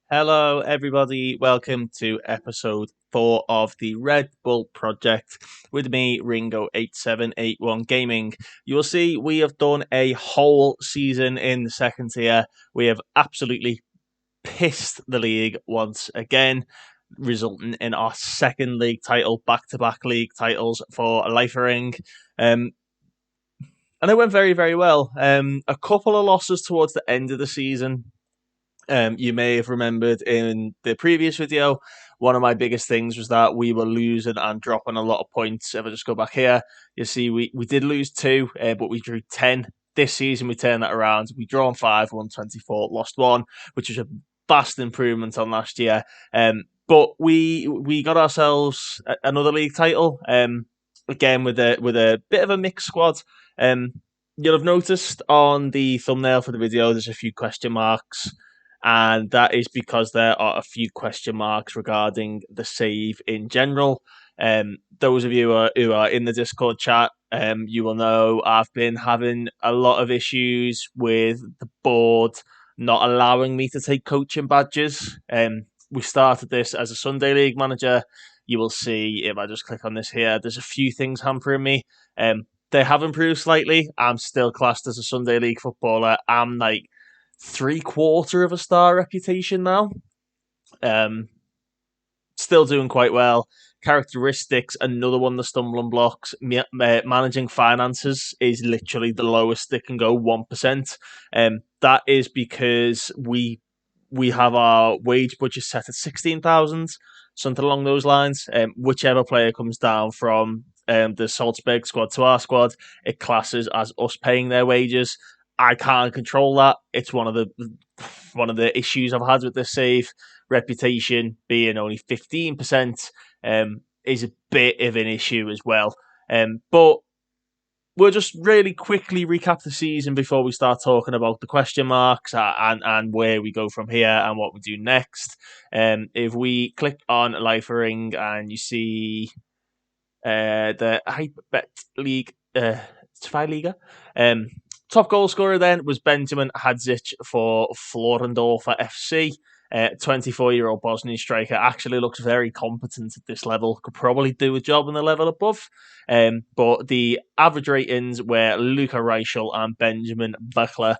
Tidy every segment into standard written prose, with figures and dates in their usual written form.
Hello, everybody. Welcome to episode 4 of the Red Bull Project with me, Ringo8781 Gaming. You will see we have done a whole season in the second tier. We have absolutely pissed the league once again, resulting in our second league title, back-to-back league titles for Leifering. And it went very, very well. A couple of losses towards the end of the season. You may have remembered in the previous video, one of my biggest things was that we were losing and dropping a lot of points. If I just go back here, you see we did lose 2, but we drew 10. This season, we turned that around. We drawn 5, won 24, lost 1, which is a vast improvement on last year. But we got ourselves another league title, again with a bit of a mixed squad. You'll have noticed on the thumbnail for the video, there's a few question marks, and that is because there are a few question marks regarding the save in general. Those of you who are in the Discord chat, you will know I've been having a lot of issues with the board not allowing me to take coaching badges. We started this as a Sunday League manager. You will see if I just click on this here, there's a few things hampering me. They have improved slightly. I'm still classed as a Sunday League footballer. I'm like 3/4 of a star reputation now. Still doing quite well. Characteristics, another one of the stumbling blocks. Managing finances is literally the lowest it can go, 1%. That is because we have our wage budget set at 16,000, something along those lines. Whichever player comes down from the Salzburg squad to our squad, it classes as us paying their wages. I can't control that. It's one of the issues I've had with this save. Reputation being only 15% is a bit of an issue as well. But we'll just really quickly recap the season before we start talking about the question marks and where we go from here and what we do next. If we click on Leifering and you see the Hyperbet League, Zweiliga, top goal scorer then was Benjamin Hadzic for Florendorfer FC. 24-year-old Bosnian striker actually looks very competent at this level. Could probably do a job on the level above. But the average ratings were Luca Reichel and Benjamin Buckler,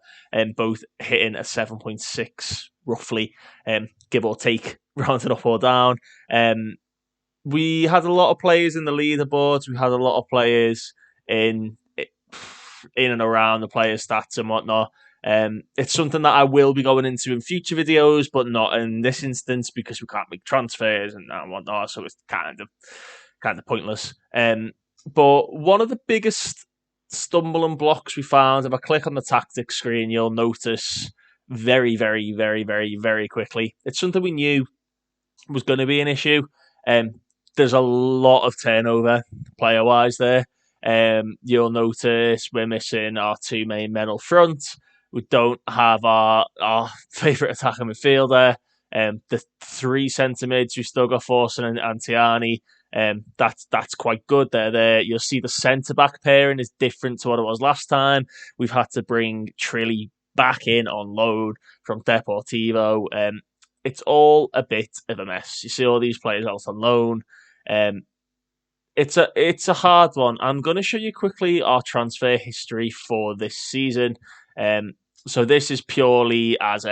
both hitting a 7.6 roughly, give or take, rounded up or down. We had a lot of players in the leaderboards. We had a lot of players in and around the player stats and whatnot. It's something that I will be going into in future videos, but not in this instance because we can't make transfers and whatnot, so it's kind of pointless. But one of the biggest stumbling blocks we found, if I click on the tactics screen, you'll notice very, very, very, very, very quickly. It's something we knew was going to be an issue. There's a lot of turnover player-wise there. You'll notice we're missing our 2 main men up front. We don't have our favourite attacking midfielder. The 3 centre mids we still got Forsen and Antiani. That's quite good. They're there. You'll see the centre back pairing is different to what it was last time. We've had to bring Trilly back in on loan from Deportivo. It's all a bit of a mess. You see all these players out on loan. It's a hard one. I'm going to show you quickly our transfer history for this season. So this is purely as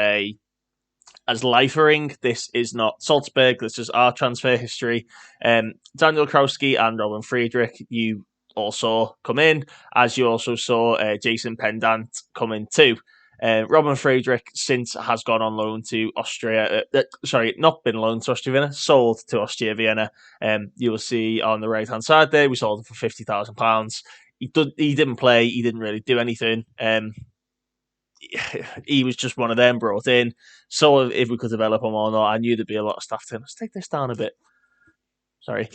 Leifering. This is not Salzburg. This is our transfer history. Daniel Krowski and Robin Friedrich, you also come in, as you also saw Jason Pendant come in too. Robin Friedrich since has gone on loan to Austria. Not been loaned to Austria Vienna, sold to Austria Vienna. You will see on the right hand side there, we sold him for £50,000. He didn't play. He didn't really do anything. He was just one of them brought in. So if we could develop him or not, I knew there'd be a lot of stuff to him. Let's take this down a bit. Sorry.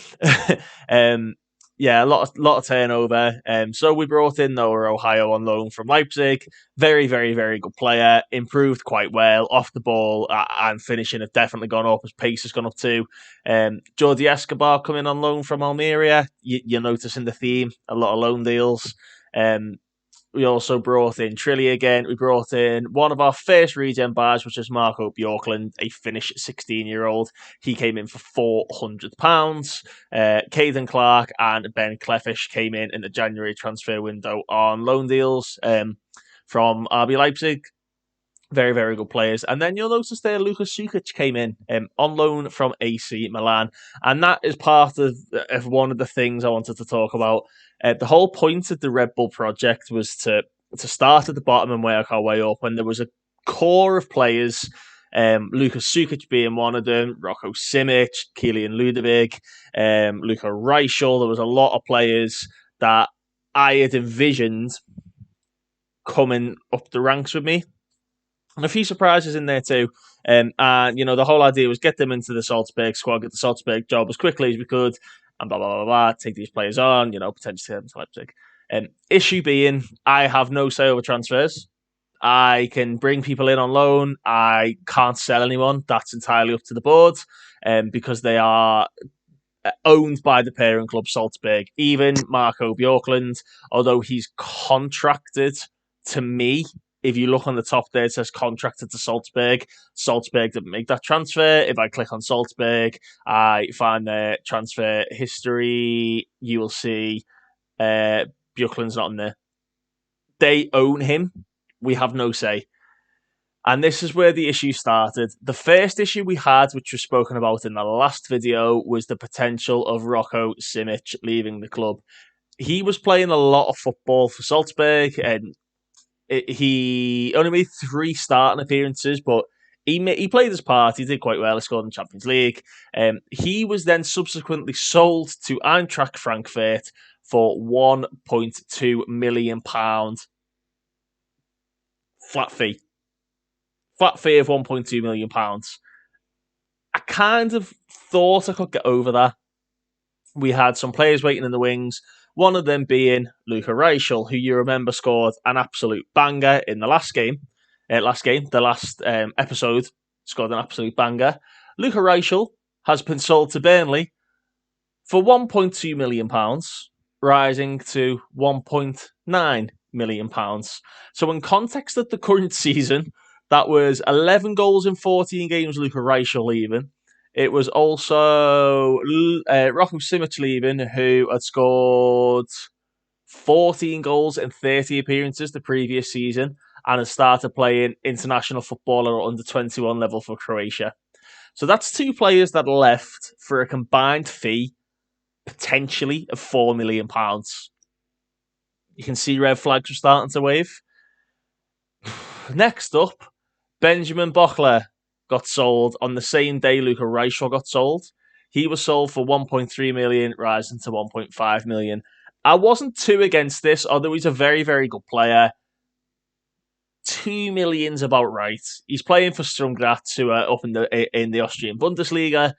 Yeah, a lot of turnover. So we brought in Noah Ohio on loan from Leipzig. Very, very, very good player. Improved quite well off the ball and finishing have definitely gone up. His pace has gone up too. Jordi Escobar coming on loan from Almeria. You're noticing the theme. A lot of loan deals. We also brought in Trilly again. We brought in one of our first regen buys, which is Marco Bjorklund, a Finnish 16-year-old. He came in for £400. Caden Clark and Ben Clefish came in the January transfer window on loan deals from RB Leipzig. Very, very good players. And then you'll notice there Lucas Sukic came in on loan from AC Milan. And that is part of one of the things I wanted to talk about. The whole point of the Red Bull project was to start at the bottom and work our way up. And there was a core of players, Lucas Sukic being one of them, Rocco Simic, Kilian Ludwig, Luka Reichel. There was a lot of players that I had envisioned coming up the ranks with me. And a few surprises in there too. And, the whole idea was get them into the Salzburg squad, get the Salzburg job as quickly as we could, and blah, blah, blah, blah, take these players on, potentially have them to Leipzig. Issue being, I have no say over transfers. I can bring people in on loan. I can't sell anyone. That's entirely up to the board because they are owned by the parent club Salzburg. Even Marco Bjorklund, although he's contracted to me, if you look on the top there, it says contracted to Salzburg. Salzburg didn't make that transfer. If I click on Salzburg, I find their transfer history. You will see Bjorklund's not in there. They own him. We have no say. And this is where the issue started. The first issue we had, which was spoken about in the last video, was the potential of Rocco Simic leaving the club. He was playing a lot of football for Salzburg, and he only made 3 starting appearances, but he played his part. He did quite well. He scored in the Champions League. He was then subsequently sold to Eintracht Frankfurt for £1.2 million. Flat fee. Flat fee of £1.2 million. I kind of thought I could get over that. We had some players waiting in the wings. One of them being Luka Reichel, who you remember scored an absolute banger in the last episode, scored an absolute banger. Luka Reichel has been sold to Burnley for £1.2 million, rising to £1.9 million. So in context of the current season, that was 11 goals in 14 games, Luka Reichel leaving. It was also Rocco Simic leaving, who had scored 14 goals in 30 appearances the previous season and has started playing international football at under 21 level for Croatia. So that's 2 players that left for a combined fee, potentially, of £4 million. You can see red flags are starting to wave. Next up, Benjamin Bochler got sold on the same day Luka Reichel got sold. He was sold for 1.3 million, rising to 1.5 million. I wasn't too against this, although he's a very, very good player. 2 million's about right. He's playing for Sturm Graz, who are up in the Austrian Bundesliga.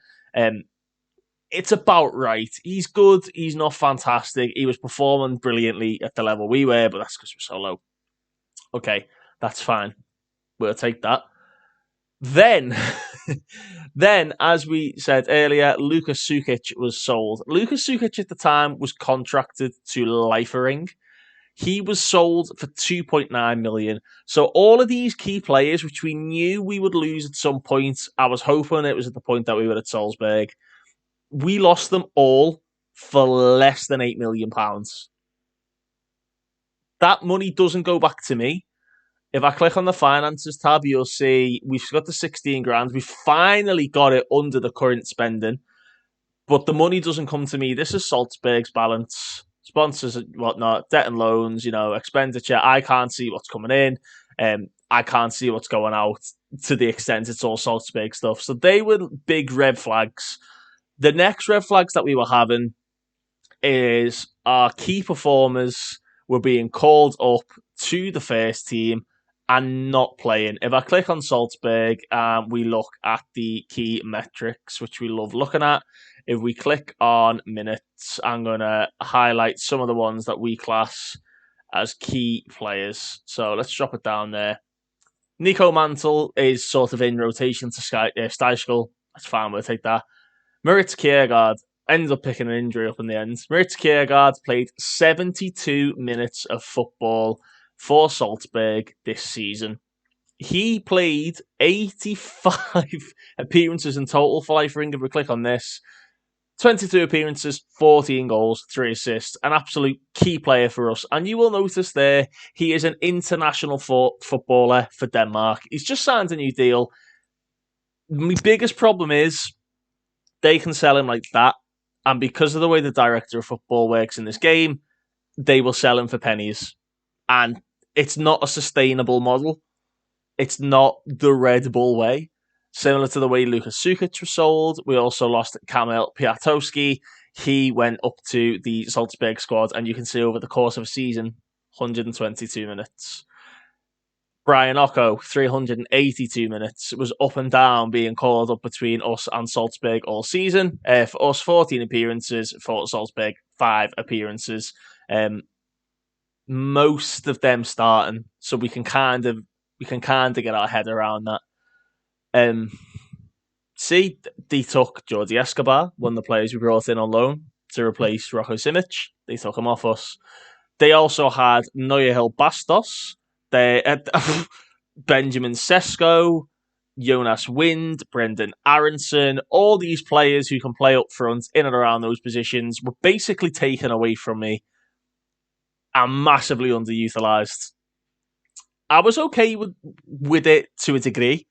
It's about right. He's good. He's not fantastic. He was performing brilliantly at the level we were, but that's because we're so low. Okay, that's fine. We'll take that. Then, as we said earlier, Lucas Sukic was sold. Lucas Sukic at the time was contracted to Leifering. He was sold for 2.9 million. So all of these key players, which we knew we would lose at some point, I was hoping it was at the point that we were at Salzburg. We lost them all for less than £8 million. That money doesn't go back to me. If I click on the finances tab, you'll see we've got the 16 grand. We finally got it under the current spending, but the money doesn't come to me. This is Salzburg's balance, sponsors and whatnot, debt and loans, expenditure. I can't see what's coming in. I can't see what's going out to the extent it's all Salzburg stuff. So they were big red flags. The next red flags that we were having is our key performers were being called up to the first team and not playing. If I click on Salzburg and we look at the key metrics, which we love looking at, if we click on minutes, I'm going to highlight some of the ones that we class as key players. So let's drop it down there. Nico Mantle is sort of in rotation to Steichel. That's fine, we'll take that. Moritz Kjærgaard ended up picking an injury up in the end. Moritz Kjærgaard played 72 minutes of football for Salzburg this season. He played 85 appearances in total for Leifering. If we click on this, 22 appearances, 14 goals, 3 assists, an absolute key player for us. And you will notice there, he is an international footballer for Denmark. He's just signed a new deal. My biggest problem is they can sell him like that. And because of the way the director of football works in this game, they will sell him for pennies. And it's not a sustainable model. It's not the Red Bull way. Similar to the way Lukas Sukic was sold, we also lost Kamil Piatowski. He went up to the Salzburg squad, and you can see over the course of a season, 122 minutes. Brian Ocko, 382 minutes, was up and down, being called up between us and Salzburg all season. For us, 14 appearances. For Salzburg, 5 appearances. Most of them starting, so we can kind of get our head around that. See, they took Jordi Escobar, one of the players we brought in on loan to replace Rocco Simic. They took him off us. They also had Noyahil Bastos, Benjamin Sesko, Jonas Wind, Brendan Aronson. All these players who can play up front in and around those positions were basically taken away from me and massively underutilised. I was okay with it to a degree,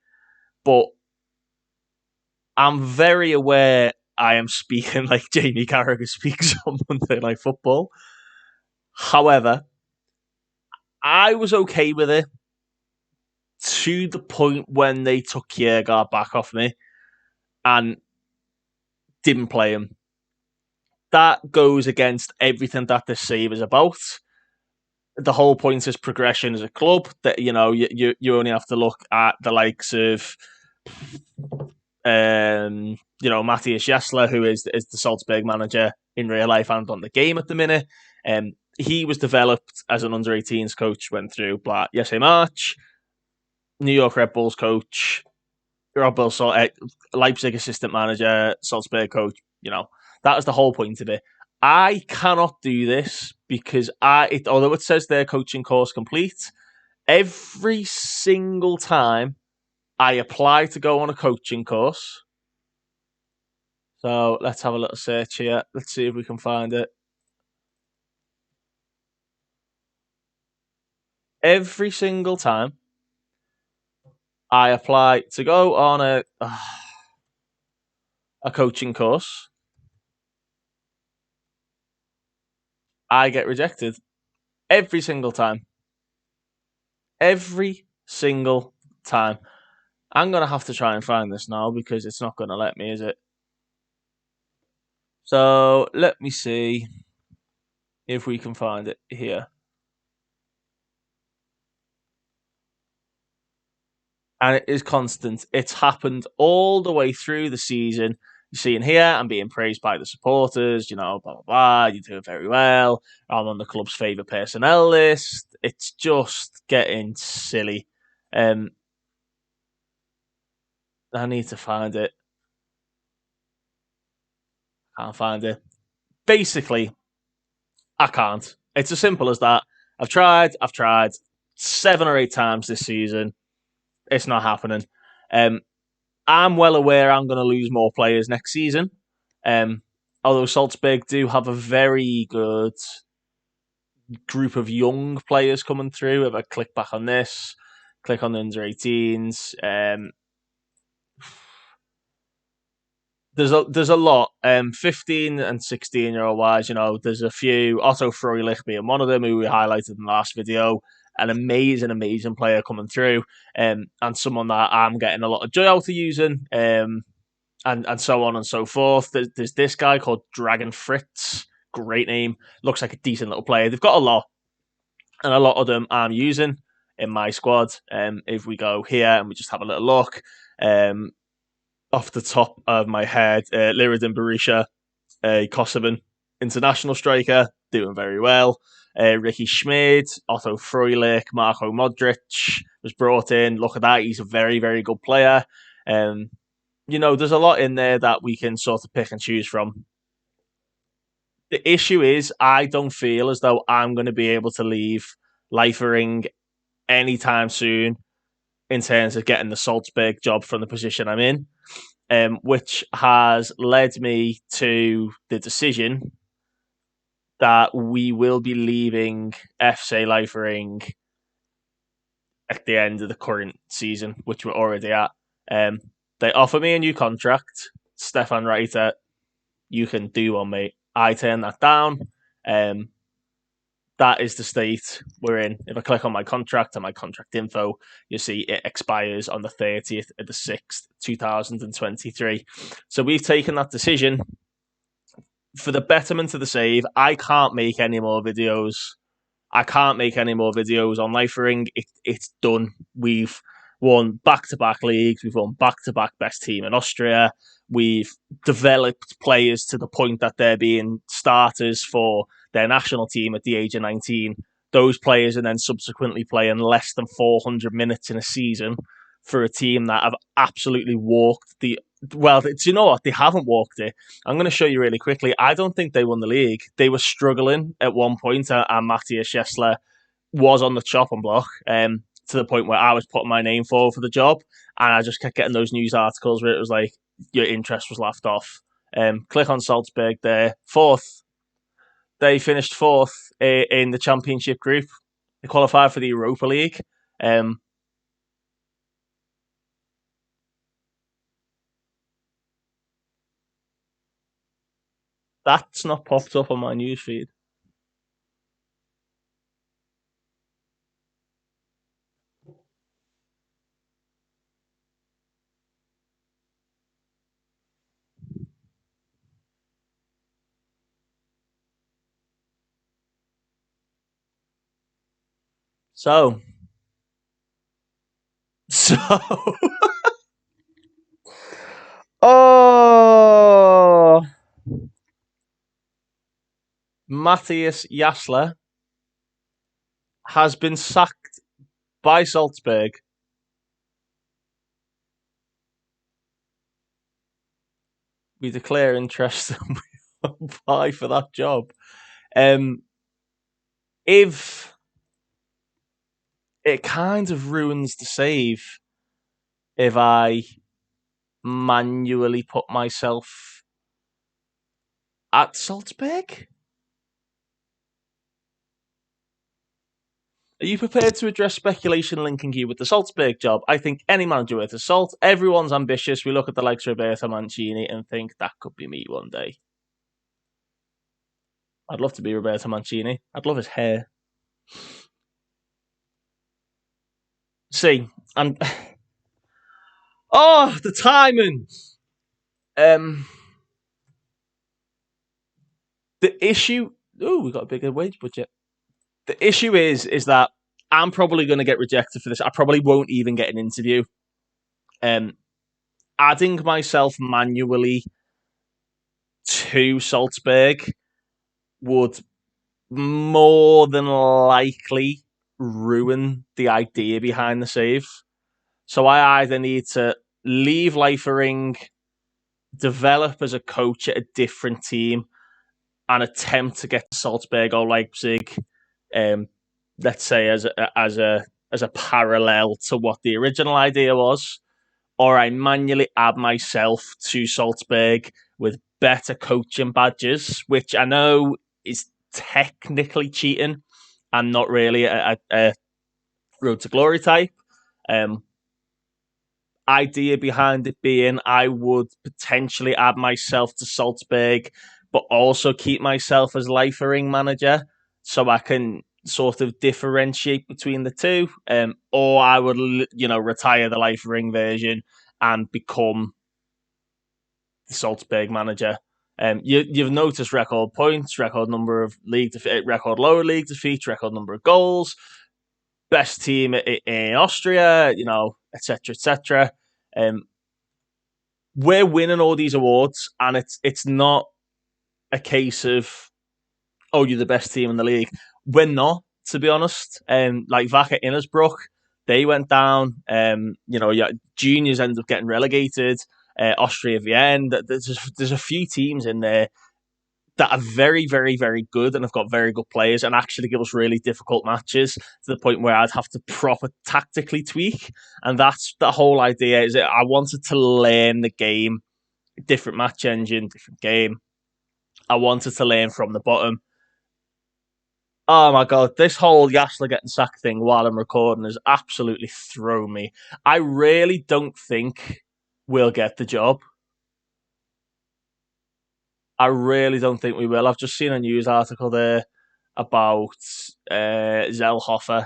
but I'm very aware I am speaking like Jamie Carragher speaks on Monday Night Football. However, I was okay with it to the point when they took Kiergaard back off me and didn't play him. That goes against everything that this save is about. The whole point is progression as a club. That you only have to look at the likes of Matthias Jessler, who is the Salzburg manager in real life and on the game at the minute. He was developed as an under-18s coach, went through Jesse March, New York Red Bulls coach, Leipzig assistant manager, Salzburg coach. That was the whole point of it. I cannot do this because although it says their coaching course complete, every single time I apply to go on a coaching course. So let's have a little search here. Let's see if we can find it. Every single time I apply to go on a coaching course, I get rejected. Every single time. Every single time. I'm going to have to try and find this now because it's not going to let me, is it? So let me see if we can find it here. And it is constant. It's happened all the way through the season. You're seeing here, I'm being praised by the supporters, blah, blah, blah. You're doing very well. I'm on the club's favourite personnel list. It's just getting silly. I need to find it. Can't find it. Basically, I can't. It's as simple as that. I've tried 7 or 8 times this season. It's not happening. I'm well aware I'm going to lose more players next season. Although Salzburg do have a very good group of young players coming through. If I click back on this, click on the under 18s. There's a lot. 15 and 16-year-old wise, there's a few. Otto Freulich being one of them, who we highlighted in the last video. An amazing player coming through, and someone that I'm getting a lot of joy out of using, and so on and so forth. There's this guy called Dragon Fritz. Great name. Looks like a decent little player. They've got a lot, and a lot of them I'm using in my squad. If we go here and we just have a little look, off the top of my head, Liradin Berisha, a Kosovan international striker, doing very well. Ricky Schmid, Otto Freulich, Marko Modric was brought in. Look at that. He's a very, very good player. There's a lot in there that we can sort of pick and choose from. The issue is I don't feel as though I'm going to be able to leave Leifering anytime soon in terms of getting the Salzburg job from the position I'm in, which has led me to the decision that we will be leaving FC Leifering at the end of the current season, which we're already at. Um, they offer me a new contract. Stefan Reiter, you can do one, mate. I turn that down. Um, that is the state we're in. If I click on my contract and my contract info, you'll see it expires on the 30th of the 6th, 2023. So we've taken that decision for the betterment of the save. I can't make any more videos. I can't make any more videos on Leifering. It's done. We've won back-to-back leagues. We've won back-to-back best team in Austria. We've developed players to the point that they're being starters for their national team at the age of 19. Those players are then subsequently playing less than 400 minutes in a season for a team that have absolutely walked the... Well, do you know what? They haven't walked it. I'm going to show you really quickly. I don't think they won the league. They were struggling at one point, and Matthias Schessler was on the chopping block to the point where I was putting my name forward for the job, and I just kept getting those news articles where it was like, your interest was laughed off. Click on Salzburg there. Fourth. They finished fourth in the championship group. They qualified for the Europa League. That's not popped up on my newsfeed. So, so, oh, Matthias Jasler has been sacked by Salzburg. We declare interest and we apply for that job. If it kind of ruins the save if I manually put myself at Salzburg. Are you prepared to address speculation linking you with the Salzburg job? I think any manager worth his salt. Everyone's ambitious. We look at the likes of Roberto Mancini and think that could be me one day. I'd love to be Roberto Mancini. I'd love his hair. See, and oh, the timing. The issue. Oh, we got a bigger wage budget. The issue is that I'm probably going to get rejected for this. I probably won't even get an interview. Adding myself manually to Salzburg would more than likely ruin the idea behind the save. So I either need to leave Leifering, develop as a coach at a different team, and attempt to get to Salzburg or Leipzig, let's say as a parallel to what the original idea was, or I manually add myself to Salzburg with better coaching badges, which I know is technically cheating and not really a road to glory type. Idea behind it being I would potentially add myself to Salzburg, but also keep myself as Leifering manager so I can sort of differentiate between the two. Or I would, retire the Leifering version and become the Salzburg manager. You've noticed record points, record number of record lower league defeats, record number of goals, best team in Austria, etc., etc. We're winning all these awards, and it's not a case of, oh, you're the best team in the league. We're not, to be honest. Like Wacker Innsbruck, they went down. Juniors ended up getting relegated. Austria Vienna. There's a few teams in there that are very, very, very good and have got very good players and actually give us really difficult matches to the point where I'd have to proper tactically tweak. And that's the whole idea. Is that I wanted to learn the game, different match engine, different game. I wanted to learn from the bottom. Oh my god, this whole Yasler getting sacked thing while I'm recording has absolutely thrown me. I really don't think we'll get the job. I really don't think we will. I've just seen a news article there about Zellhofer.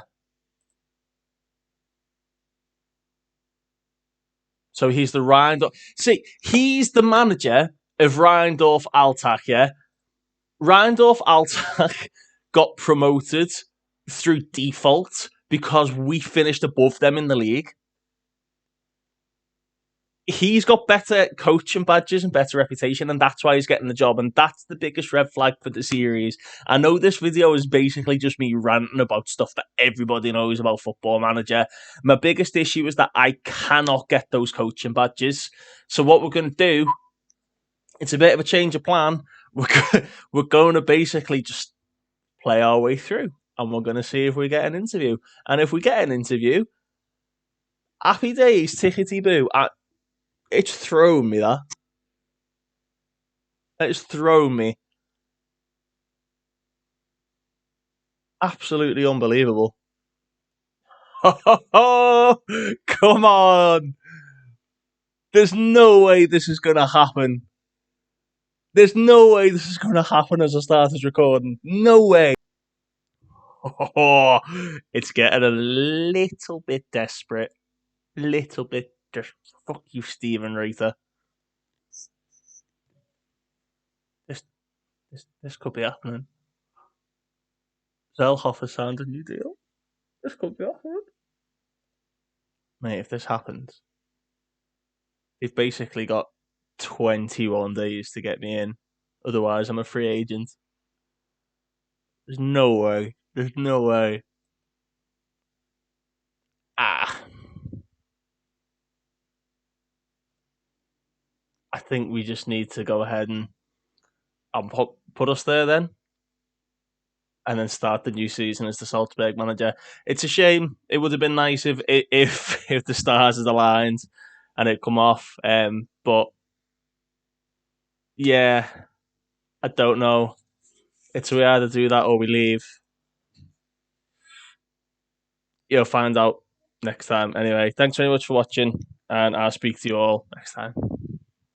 So he's the Rheindorf. See, he's the manager of Rheindorf Altach, yeah? Rheindorf Altach got promoted through default because we finished above them in the league. He's got better coaching badges and better reputation, and that's why he's getting the job. And that's the biggest red flag for the series. I know this video is basically just me ranting about stuff that everybody knows about Football Manager. My biggest issue is that I cannot get those coaching badges. So what we're going to do, it's a bit of a change of plan. We're going to basically just play our way through, and we're going to see if we get an interview. And if we get an interview, happy days, tickety boo. It's thrown me, that. It's thrown me. Absolutely unbelievable. Oh, come on. There's no way this is going to happen. There's no way this is going to happen as I started recording. No way. Oh, it's getting a little bit desperate. Little bit. Just fuck you, Stephen Reiter. This could be happening. Zellhofer signed a new deal. This could be happening. Mate, if this happens, they've basically got 21 days to get me in. Otherwise, I'm a free agent. There's no way. There's no way. Ah. I think we just need to go ahead and put us there then. And then start the new season as the Salzburg manager. It's a shame. It would have been nice if the stars had aligned and it come off. But yeah, I don't know. It's we either do that or we leave. You'll find out next time. Anyway, thanks very much for watching, and I'll speak to you all next time.